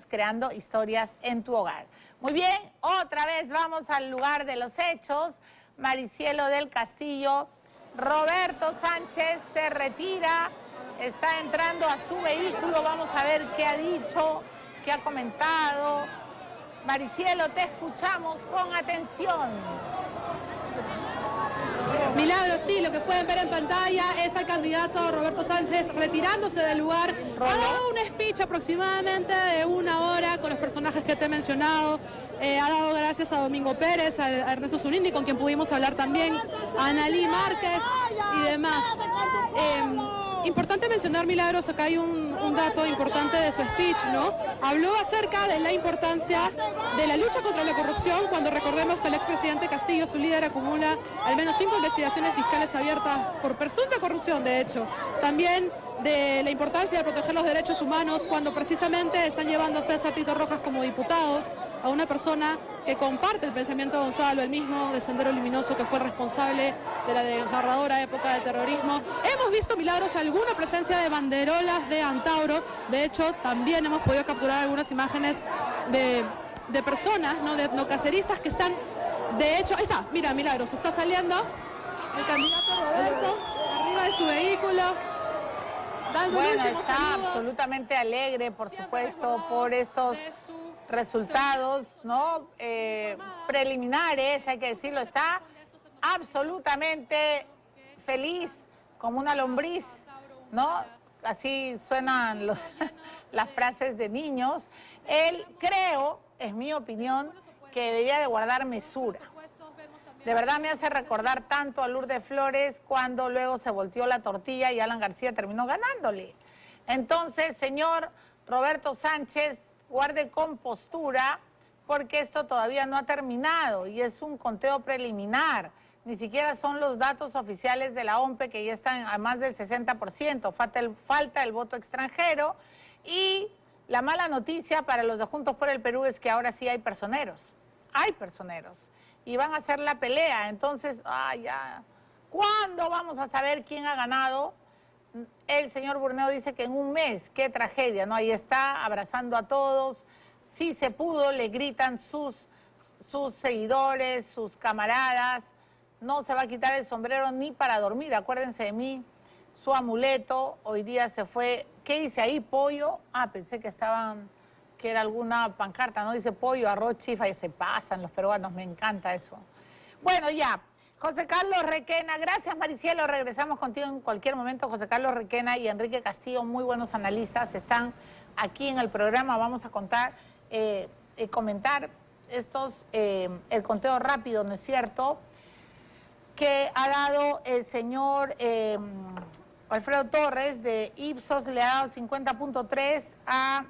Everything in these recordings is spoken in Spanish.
años creando historias en tu hogar. Muy bien, otra vez vamos al lugar de los hechos. Maricielo del Castillo, Roberto Sánchez se retira, está entrando a su vehículo, vamos a ver qué ha dicho, qué ha comentado. Maricielo, te escuchamos con atención. Milagro, sí, lo que pueden ver en pantalla es al candidato Roberto Sánchez retirándose del lugar. Ha dado un speech aproximadamente de 1 hora con los personajes que te he mencionado. Ha dado gracias a Domingo Pérez, a Ernesto Zunini, con quien pudimos hablar también, a Analí Márquez y demás. Importante mencionar, Milagros, acá hay un dato importante de su speech, ¿no? Habló acerca de la importancia de la lucha contra la corrupción, cuando recordemos que el expresidente Castillo, su líder, acumula al menos 5 investigaciones fiscales abiertas por presunta corrupción, de hecho. También de la importancia de proteger los derechos humanos, cuando precisamente están llevando a César Tito Rojas como diputado, a una persona que comparte el pensamiento de Gonzalo, el mismo de Sendero Luminoso, que fue responsable de la desgarradora época del terrorismo. Hemos visto, Milagros, alguna presencia de banderolas de Antauro. De hecho, también hemos podido capturar algunas imágenes de personas, ¿no?, de etnocaceristas que están, de hecho, ahí está, mira, Milagros, está saliendo el candidato Roberto arriba de su vehículo, dando el último está saludo. Absolutamente alegre, por supuesto, por estos resultados, ¿no? Preliminares, hay que decirlo, está absolutamente feliz, como una lombriz, ¿no? Así suenan las frases de niños. Él, creo, es mi opinión, que debería de guardar mesura. De verdad me hace recordar tanto a Lourdes Flores cuando luego se volteó la tortilla y Alan García terminó ganándole. Entonces, señor Roberto Sánchez, guarde compostura, porque esto todavía no ha terminado y es un conteo preliminar. Ni siquiera son los datos oficiales de la OMPE, que ya están a más del 60%. Falta el voto extranjero. Y la mala noticia para los de Juntos por el Perú es que ahora sí hay personeros. Hay personeros. Y van a hacer la pelea. Entonces, ya. ¿Cuándo vamos a saber quién ha ganado? El señor Burneo dice que en un mes. ¡Qué tragedia!, ¿no? Ahí está, abrazando a todos. Si se pudo, le gritan sus seguidores, sus camaradas. No se va a quitar el sombrero ni para dormir. Acuérdense de mí, su amuleto. Hoy día se fue. ¿Qué dice ahí? ¿Pollo? Pensé que era alguna pancarta, ¿no? Dice pollo, arroz, chifa, y se pasan los peruanos. Me encanta eso. Bueno, ya. José Carlos Requena, gracias Maricielo, regresamos contigo en cualquier momento. José Carlos Requena y Enrique Castillo, muy buenos analistas, están aquí en el programa. Vamos a comentar el conteo rápido, ¿no es cierto?, que ha dado el señor Alfredo Torres de Ipsos. Le ha dado 50.3 a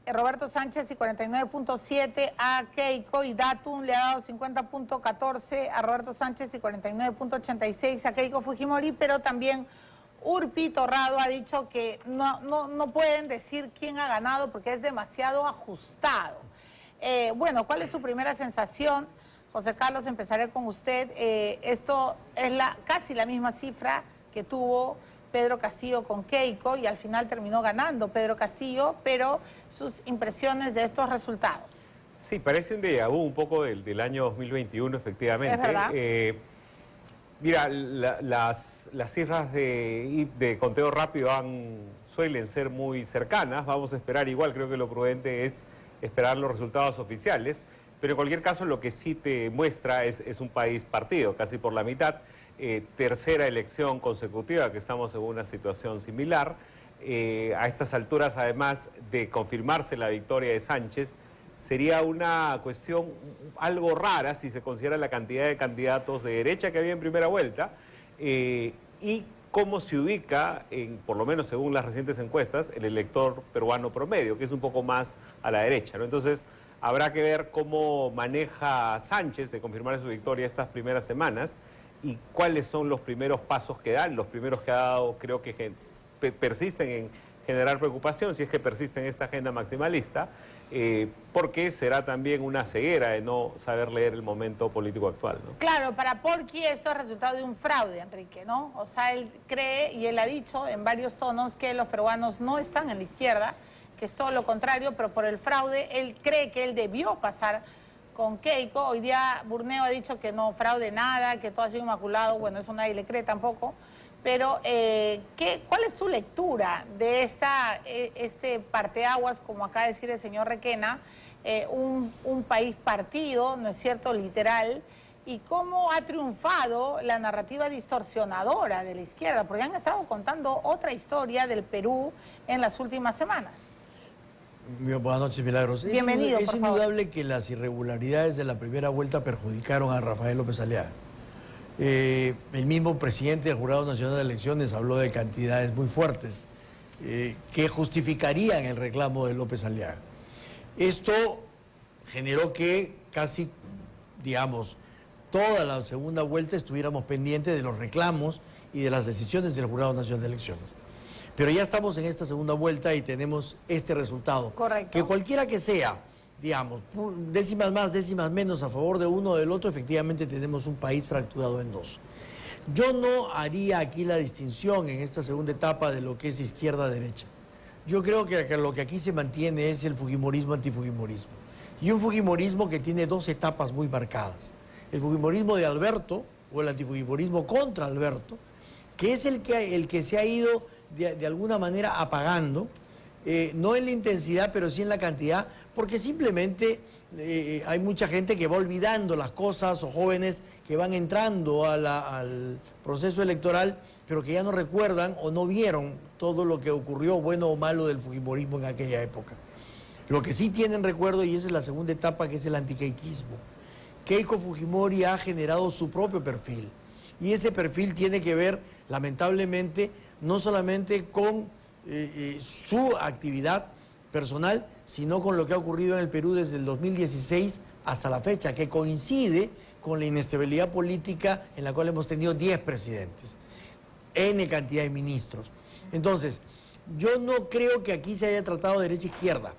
Roberto Sánchez y 49.7 a Keiko, y Datum le ha dado 50.14 a Roberto Sánchez y 49.86 a Keiko Fujimori, pero también Urpi Torrado ha dicho que no pueden decir quién ha ganado porque es demasiado ajustado. Bueno, ¿cuál es su primera sensación? José Carlos, empezaré con usted. Esto es casi la misma cifra que tuvo Pedro Castillo con Keiko, y al final terminó ganando Pedro Castillo, pero sus impresiones de estos resultados. Sí, parece un déjà vu un poco del año 2021, efectivamente. Es verdad. Mira, las cifras de conteo rápido suelen ser muy cercanas. Vamos a esperar igual, creo que lo prudente es esperar los resultados oficiales, pero en cualquier caso lo que sí te muestra es un país partido, casi por la mitad. Tercera elección consecutiva que estamos en una situación similar. A estas alturas, además de confirmarse la victoria de Sánchez, sería una cuestión algo rara si se considera la cantidad de candidatos de derecha que había en primera vuelta y cómo se ubica, por lo menos según las recientes encuestas, el elector peruano promedio, que es un poco más a la derecha, ¿no? Entonces, habrá que ver cómo maneja Sánchez de confirmar su victoria estas primeras semanas y cuáles son los primeros pasos que dan. Los primeros que ha dado creo que persisten en generar preocupación, si es que persiste en esta agenda maximalista, porque será también una ceguera de no saber leer el momento político actual, ¿no? Claro, para Porqui esto es resultado de un fraude, Enrique, ¿no? O sea, él cree, y él ha dicho en varios tonos, que los peruanos no están en la izquierda que es todo lo contrario, pero por el fraude, él cree que él debió pasar con Keiko. Hoy día Burneo ha dicho que no fraude nada, que todo ha sido inmaculado. Bueno, eso nadie le cree tampoco. Pero, ¿cuál es tu lectura de este parteaguas, como acaba de decir el señor Requena, un país partido, ¿no es cierto?, literal, y cómo ha triunfado la narrativa distorsionadora de la izquierda? Porque han estado contando otra historia del Perú en las últimas semanas. Buenas noches, Milagros. Bienvenido, Es indudable que las irregularidades de la primera vuelta perjudicaron a Rafael López Aliaga. El mismo presidente del Jurado Nacional de Elecciones habló de cantidades muy fuertes que justificarían el reclamo de López Aliaga. Esto generó que casi, digamos, toda la segunda vuelta estuviéramos pendientes de los reclamos y de las decisiones del Jurado Nacional de Elecciones. Pero ya estamos en esta segunda vuelta y tenemos este resultado. Correcto. Que cualquiera que sea, digamos, décimas más, décimas menos a favor de uno o del otro, efectivamente tenemos un país fracturado en dos. Yo no haría aquí la distinción en esta segunda etapa de lo que es izquierda-derecha. Yo creo que lo que aquí se mantiene es el fujimorismo-antifujimorismo. Y un fujimorismo que tiene dos etapas muy marcadas. El fujimorismo de Alberto, o el antifujimorismo contra Alberto, que es el que se ha ido de alguna manera apagando, no en la intensidad, pero sí en la cantidad, porque simplemente hay mucha gente que va olvidando las cosas, o jóvenes que van entrando al proceso electoral, pero que ya no recuerdan o no vieron todo lo que ocurrió, bueno o malo, del fujimorismo en aquella época. Lo que sí tienen recuerdo, y esa es la segunda etapa, que es el antiqueiquismo. Keiko Fujimori ha generado su propio perfil, y ese perfil tiene que ver, lamentablemente, no solamente con su actividad personal, sino con lo que ha ocurrido en el Perú desde el 2016 hasta la fecha, que coincide con la inestabilidad política en la cual hemos tenido 10 presidentes, N cantidad de ministros. Entonces, yo no creo que aquí se haya tratado de derecha-izquierda.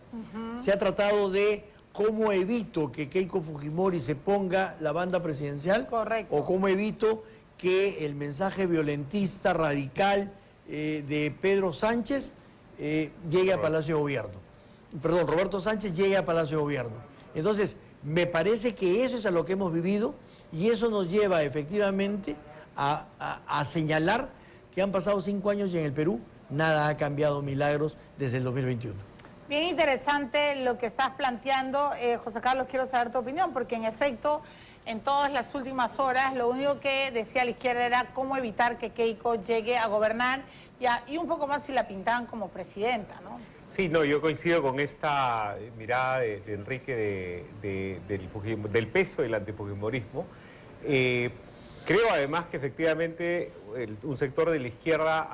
Se ha tratado de cómo evito que Keiko Fujimori se ponga la banda presidencial. Correcto. O cómo evito que el mensaje violentista, radical, de Pedro Sánchez llegue a Palacio de Gobierno. Perdón, Roberto Sánchez llegue a Palacio de Gobierno. Entonces, me parece que eso es a lo que hemos vivido, y eso nos lleva efectivamente a señalar que han pasado 5 años y en el Perú nada ha cambiado, Milagros, desde el 2021. Bien interesante lo que estás planteando, José Carlos, quiero saber tu opinión, porque en efecto, en todas las últimas horas, lo único que decía la izquierda era cómo evitar que Keiko llegue a gobernar, y un poco más si la pintaban como presidenta, ¿no? Sí, no, yo coincido con esta mirada de Enrique del peso del antifujimorismo. Creo además que efectivamente un sector de la izquierda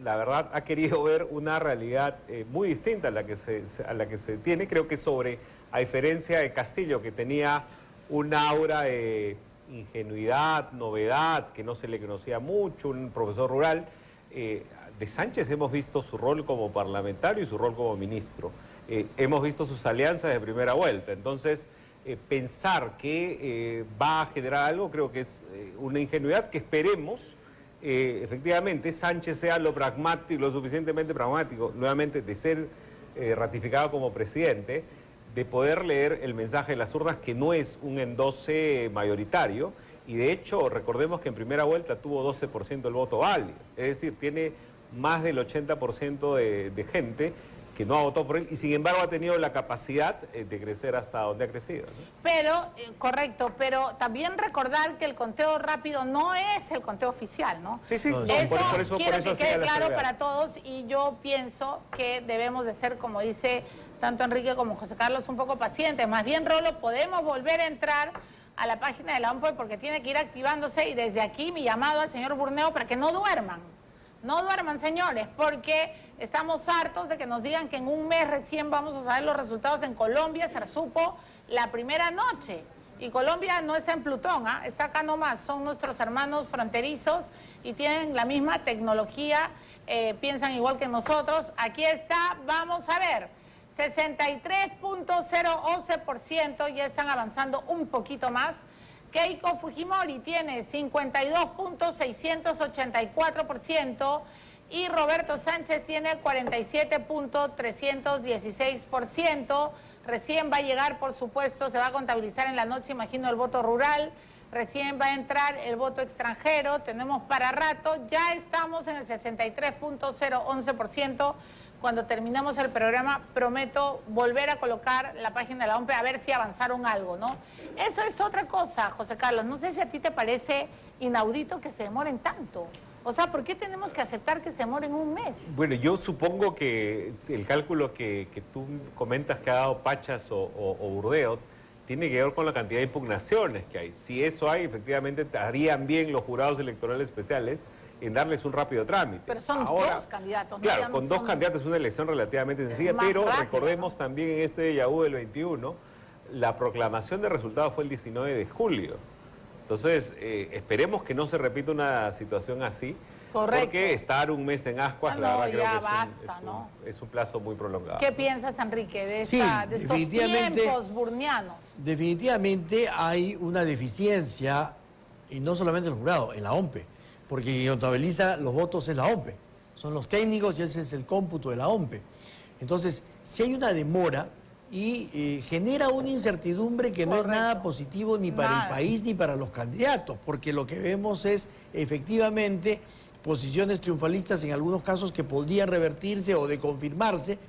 la verdad ha querido ver una realidad muy distinta a la que se tiene. Creo que a diferencia de Castillo, que tenía una aura de ingenuidad, novedad, que no se le conocía mucho, un profesor rural, de Sánchez hemos visto su rol como parlamentario y su rol como ministro. Hemos visto sus alianzas de primera vuelta. Entonces, pensar que va a generar algo, creo que es una ingenuidad que esperemos, efectivamente, Sánchez sea lo suficientemente pragmático, nuevamente, de ser ratificado como presidente, de poder leer el mensaje de las urnas, que no es un endose mayoritario, y de hecho, recordemos que en primera vuelta tuvo 12% del voto válido, es decir, tiene más del 80% de gente que no ha votado por él, y sin embargo ha tenido la capacidad de crecer hasta donde ha crecido, ¿no? Pero, correcto, pero también recordar que el conteo rápido no es el conteo oficial, ¿no? Sí, sí, Por eso quiero que quede claro salvedad para todos, y yo pienso que debemos de ser, como dice tanto Enrique como José Carlos, un poco pacientes. Más bien, Rolo, podemos volver a entrar a la página de la OMPE porque tiene que ir activándose, y desde aquí mi llamado al señor Burneo para que no duerman. No duerman, señores, porque estamos hartos de que nos digan que en un mes recién vamos a saber los resultados. En Colombia se supo la primera noche, y Colombia no está en Plutón, está acá nomás, son nuestros hermanos fronterizos y tienen la misma tecnología, piensan igual que nosotros. Aquí está, vamos a ver, 63.011%, ya están avanzando un poquito más. Keiko Fujimori tiene 52.684%, y Roberto Sánchez tiene 47.316%. Recién va a llegar, por supuesto, se va a contabilizar en la noche, imagino, el voto rural. Recién va a entrar el voto extranjero, tenemos para rato, ya estamos en el 63.011%. Cuando terminemos el programa, prometo volver a colocar la página de la OMPE a ver si avanzaron algo, ¿no? Eso es otra cosa, José Carlos. No sé si a ti te parece inaudito que se demoren tanto. O sea, ¿por qué tenemos que aceptar que se demoren un mes? Bueno, yo supongo que el cálculo que tú comentas que ha dado Pachas o Burdeos tiene que ver con la cantidad de impugnaciones que hay. Si eso hay, efectivamente, harían bien los jurados electorales especiales en darles un rápido trámite. Pero son dos candidatos. Claro, no con dos candidatos es una elección relativamente sencilla, pero rápida, recordemos ¿no? también en este déjà vu del 21, la proclamación de resultados fue el 19 de julio. Entonces, esperemos que no se repita una situación así. Correcto. Porque estar un mes en ascuas, la verdad, creo ya que basta, ¿no? es un plazo muy prolongado. ¿Qué piensas, Enrique, de, Sí, de estos definitivamente, tiempos burnianos? Definitivamente hay una deficiencia, y no solamente en el jurado, en la OMPE, porque quien contabiliza los votos es la OMPE. Son los técnicos y ese es el cómputo de la OMPE. Entonces, si hay una demora y genera una incertidumbre que no es nada positivo ni para el país ni para los candidatos, porque lo que vemos es efectivamente posiciones triunfalistas en algunos casos que podrían revertirse o de confirmarse,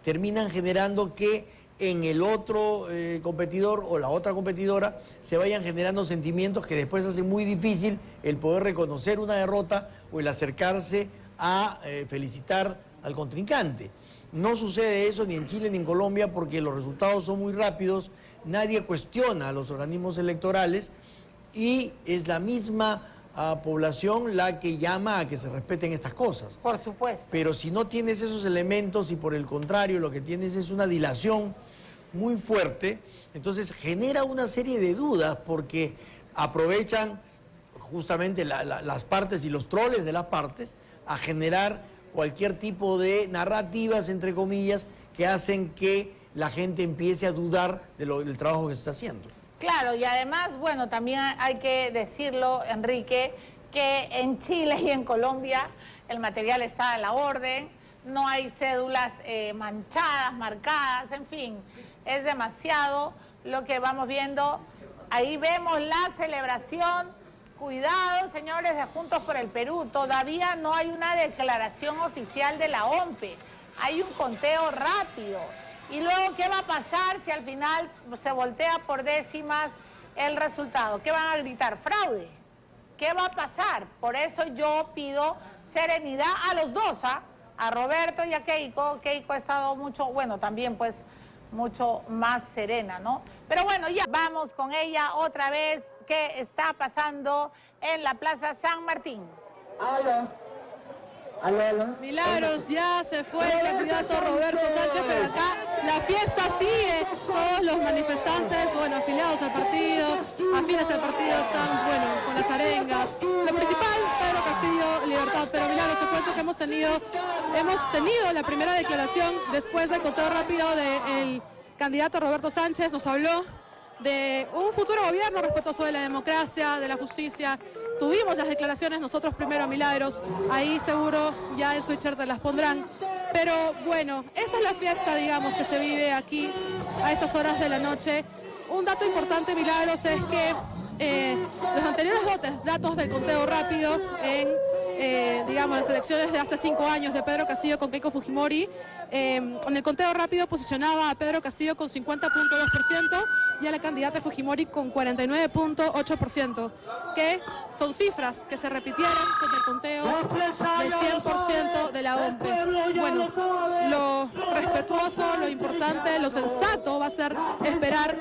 terminan generando que en el otro competidor o la otra competidora se vayan generando sentimientos que después hacen muy difícil el poder reconocer una derrota o el acercarse a felicitar al contrincante. No sucede eso ni en Chile ni en Colombia porque los resultados son muy rápidos, nadie cuestiona a los organismos electorales y es la misma población la que llama a que se respeten estas cosas. Por supuesto. Pero si no tienes esos elementos y por el contrario lo que tienes es una dilación muy fuerte, entonces genera una serie de dudas porque aprovechan justamente las partes y los troles de las partes a generar cualquier tipo de narrativas, entre comillas, que hacen que la gente empiece a dudar del trabajo que se está haciendo. Claro, y además, bueno, también hay que decirlo, Enrique, que en Chile y en Colombia el material está a la orden, no hay cédulas manchadas, marcadas, en fin, es demasiado lo que vamos viendo. Ahí vemos la celebración. Cuidado, señores de Juntos por el Perú, todavía no hay una declaración oficial de la OMPE, hay un conteo rápido. Y luego, ¿qué va a pasar si al final se voltea por décimas el resultado? ¿Qué van a gritar? ¡Fraude! ¿Qué va a pasar? Por eso yo pido serenidad a los dos, a Roberto y a Keiko. Keiko ha estado mucho, bueno, también pues mucho más serena, ¿no? Pero bueno, ya vamos con ella otra vez. ¿Qué está pasando en la Plaza San Martín? Milagros, ya se fue el candidato Roberto Sánchez, pero acá la fiesta sigue. Todos los manifestantes, bueno, afiliados al partido, afines al partido, están, bueno, con las arengas. Lo principal, Pedro Castillo, libertad. Pero Milagros, te cuento que hemos tenido la primera declaración después del conteo rápido del candidato Roberto Sánchez. Nos habló de un futuro gobierno respetuoso de la democracia, de la justicia. Tuvimos las declaraciones nosotros primero, Milagros, ahí seguro ya en Switcher te las pondrán. Pero bueno, esta es la fiesta, digamos, que se vive aquí a estas horas de la noche. Un dato importante, Milagros, es que los anteriores datos del conteo rápido en digamos, las elecciones de hace 5 años de Pedro Castillo con Keiko Fujimori, en el conteo rápido posicionaba a Pedro Castillo con 50.2% y a la candidata Fujimori con 49.8%, que son cifras que se repitieron con el conteo del 100% de la OMPE. Bueno, lo respetuoso, lo importante, lo sensato va a ser esperar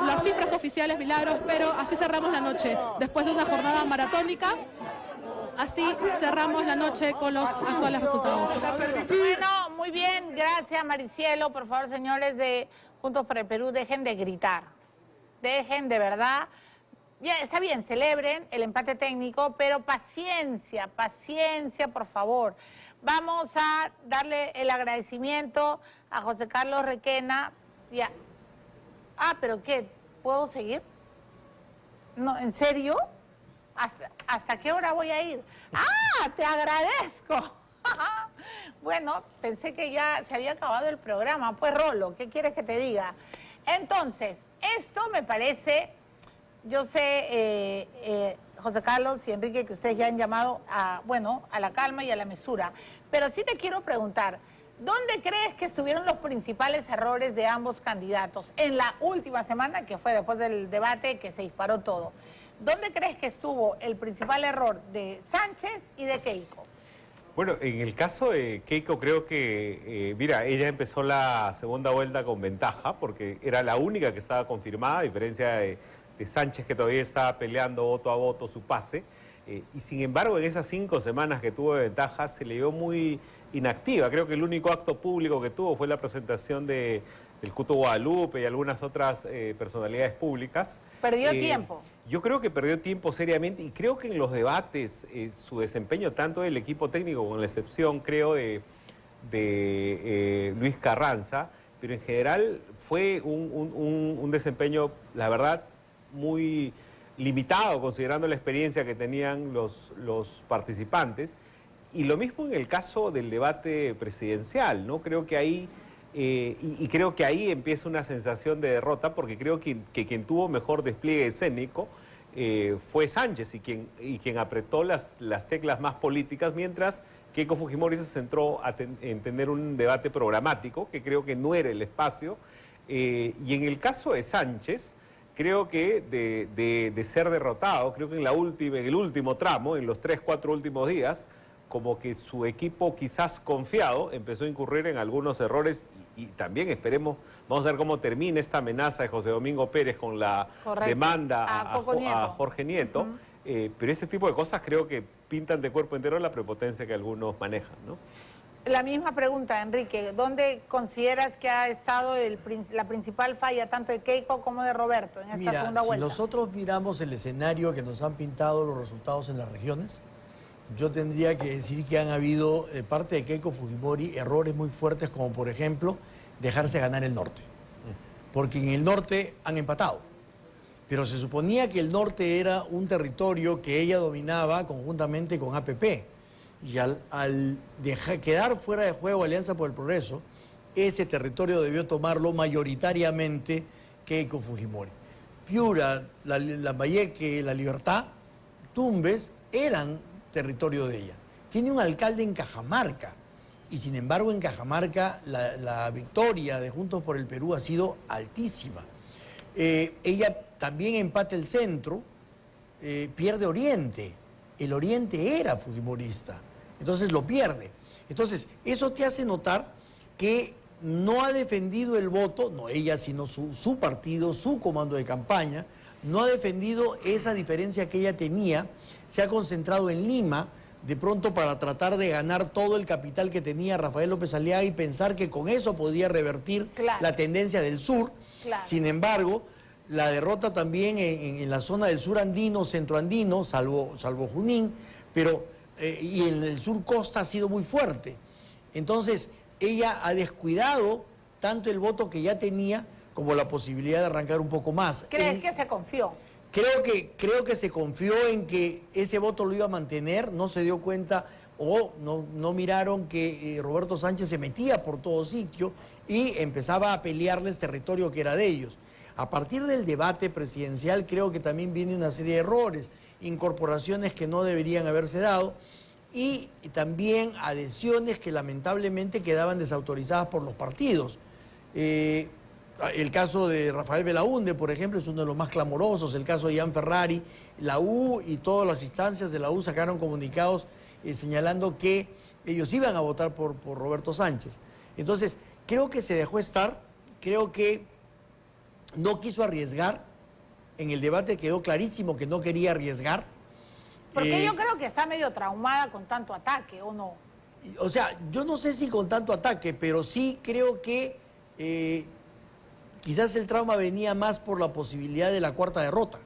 las cifras oficiales, Milagros, pero así cerramos la noche, después de una jornada maratónica. Así cerramos la noche con los actuales resultados. Bueno, muy bien, gracias Maricielo. Por favor, señores de Juntos por el Perú, dejen de gritar. Dejen de verdad. Ya, está bien, celebren el empate técnico, pero paciencia, paciencia, por favor. Vamos a darle el agradecimiento a José Carlos Requena. Ya. Ah, ¿pero qué? ¿Puedo seguir? No, ¿en serio? ¿Hasta qué hora voy a ir? ¡Ah! ¡Te agradezco! Bueno, pensé que ya se había acabado el programa. Pues, Rolo, ¿qué quieres que te diga? Entonces, esto me parece, yo sé, José Carlos y Enrique, que ustedes ya han llamado a la calma y a la mesura, pero sí te quiero preguntar, ¿dónde crees que estuvieron los principales errores de ambos candidatos en la última semana, que fue después del debate que se disparó todo? ¿Dónde crees que estuvo el principal error de Sánchez y de Keiko? Bueno, en el caso de Keiko creo que, mira, ella empezó la segunda vuelta con ventaja porque era la única que estaba confirmada, a diferencia de Sánchez, que todavía estaba peleando voto a voto su pase. Y sin embargo, en esas 5 semanas que tuvo de ventaja se le vio muy inactiva. Creo que el único acto público que tuvo fue la presentación del Cuto Guadalupe y algunas otras personalidades públicas. Perdió tiempo. Yo creo que perdió tiempo seriamente y creo que en los debates su desempeño, tanto del equipo técnico, con la excepción, creo, de Luis Carranza, pero en general fue un desempeño, la verdad, muy limitado, considerando la experiencia que tenían los participantes. Y lo mismo en el caso del debate presidencial, ¿no? Creo que ahí, y creo que ahí empieza una sensación de derrota, porque creo que quien tuvo mejor despliegue escénico fue Sánchez, y quien apretó las teclas más políticas, mientras Keiko Fujimori se centró en tener un debate programático, que creo que no era el espacio. Y en el caso de Sánchez, creo que de ser derrotado, creo que en el último tramo, en los 3-4 últimos días, como que su equipo, quizás confiado, empezó a incurrir en algunos errores y también esperemos, vamos a ver cómo termina esta amenaza de José Domingo Pérez con la demanda a Jorge Nieto. Pero ese tipo de cosas creo que pintan de cuerpo entero la prepotencia que algunos manejan, ¿no? La misma pregunta, Enrique. ¿Dónde consideras que ha estado la principal falla tanto de Keiko como de Roberto en esta segunda vuelta? Si nosotros miramos el escenario que nos han pintado los resultados en las regiones, yo tendría que decir que han habido, de parte de Keiko Fujimori, errores muy fuertes, como por ejemplo, dejarse ganar el norte. Porque en el norte han empatado. Pero se suponía que el norte era un territorio que ella dominaba conjuntamente con APP. Y al quedar fuera de juego Alianza por el Progreso, ese territorio debió tomarlo mayoritariamente Keiko Fujimori. Piura, Lambayeque, La Libertad, Tumbes, eran territorio de ella. Tiene un alcalde en Cajamarca, y sin embargo en Cajamarca la victoria de Juntos por el Perú ha sido altísima. Ella también empata el centro, pierde Oriente. El Oriente era fujimorista, entonces lo pierde. Entonces, eso te hace notar que no ha defendido el voto, no ella, sino su partido, su comando de campaña, no ha defendido esa diferencia que ella tenía, se ha concentrado en Lima, de pronto para tratar de ganar todo el capital que tenía Rafael López Aliaga y pensar que con eso podía revertir la tendencia del sur. Sin embargo, la derrota también en la zona del sur andino, centroandino, salvo Junín, pero y en el sur costa ha sido muy fuerte. Entonces, ella ha descuidado tanto el voto que ya tenía como la posibilidad de arrancar un poco más. ¿Crees que se confió? Creo que se confió en que ese voto lo iba a mantener, no se dio cuenta o no miraron que Roberto Sánchez se metía por todo sitio y empezaba a pelearles territorio que era de ellos. A partir del debate presidencial creo que también viene una serie de errores, incorporaciones que no deberían haberse dado y también adhesiones que lamentablemente quedaban desautorizadas por los partidos. El caso de Rafael Belaúnde, por ejemplo, es uno de los más clamorosos. El caso de Ian Ferrari, la U y todas las instancias de la U sacaron comunicados señalando que ellos iban a votar por Roberto Sánchez. Entonces, creo que se dejó estar, creo que no quiso arriesgar. En el debate quedó clarísimo que no quería arriesgar. Porque yo creo que está medio traumada con tanto ataque, ¿o no? O sea, yo no sé si con tanto ataque, pero sí creo que quizás el trauma venía más por la posibilidad de la cuarta derrota.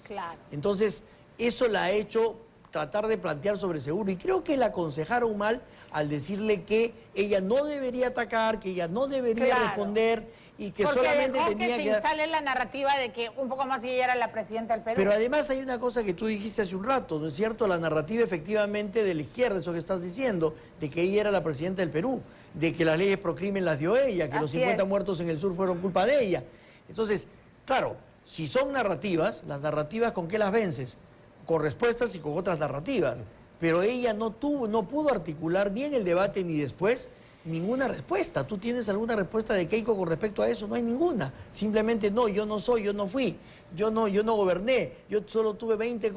Claro. Entonces, eso la ha hecho tratar de plantear sobre seguro. Y creo que la aconsejaron mal al decirle que ella no debería atacar, que ella no debería responder y que Porque solamente dejó tenía que se instale la narrativa de que un poco más ella era la presidenta del Perú. Pero además hay una cosa que tú dijiste hace un rato, ¿no es cierto? La narrativa efectivamente de la izquierda, eso que estás diciendo, de que ella era la presidenta del Perú, de que las leyes pro crimen las dio ella, que los Así 50 es. muertos en el sur fueron culpa de ella. Entonces, claro, si son narrativas, las narrativas ¿con qué las vences? Con respuestas y con otras narrativas. Pero ella no pudo articular ni en el debate ni después ninguna respuesta. ¿Tú tienes alguna respuesta de Keiko con respecto a eso? No hay ninguna. Simplemente no, yo no soy, yo no fui, yo no goberné, yo solo tuve 20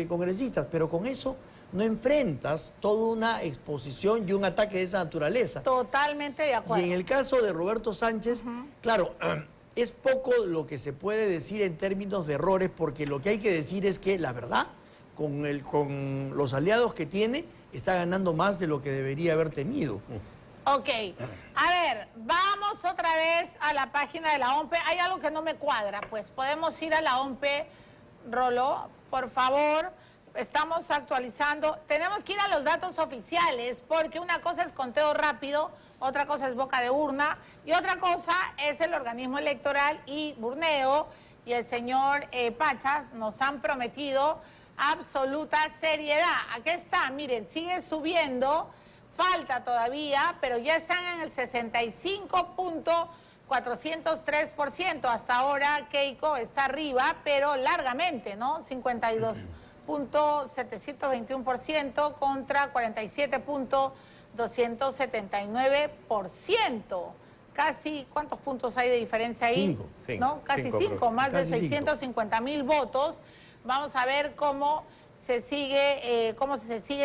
congresistas, pero con eso no enfrentas toda una exposición y un ataque de esa naturaleza. Totalmente de acuerdo. Y en el caso de Roberto Sánchez, claro, es poco lo que se puede decir en términos de errores, porque lo que hay que decir es que la verdad, con los aliados que tiene, está ganando más de lo que debería haber tenido. Ok, a ver, vamos otra vez a la página de la OMPE. Hay algo que no me cuadra, pues podemos ir a la OMPE, Rolo, por favor. Estamos actualizando. Tenemos que ir a los datos oficiales, porque una cosa es conteo rápido, otra cosa es boca de urna, y otra cosa es el organismo electoral y Burneo y el señor Pachas nos han prometido absoluta seriedad. Aquí está, miren, sigue subiendo. Falta todavía, pero ya están en el 65.403%. Hasta ahora Keiko está arriba, pero largamente, ¿no? 52.721% contra 47.279%. Casi, ¿cuántos puntos hay de diferencia ahí? ¿No? Casi cinco, más de 650.000 votos. Vamos a ver cómo se sigue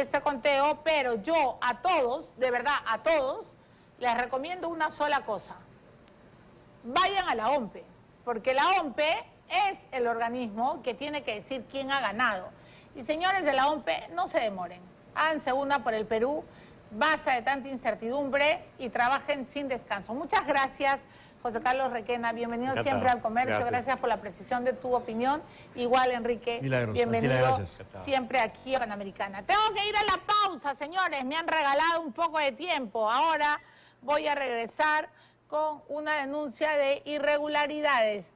este conteo, pero yo a todos, de verdad a todos, les recomiendo una sola cosa. Vayan a la OMPE, porque la OMPE es el organismo que tiene que decir quién ha ganado. Y señores de la OMPE, no se demoren, háganse una por el Perú, basta de tanta incertidumbre y trabajen sin descanso. Muchas gracias, José Carlos Requena, bienvenido siempre al Comercio, gracias por la precisión de tu opinión. Igual, Enrique, bienvenido siempre aquí a Panamericana. Tengo que ir a la pausa, señores, me han regalado un poco de tiempo. Ahora voy a regresar con una denuncia de irregularidades.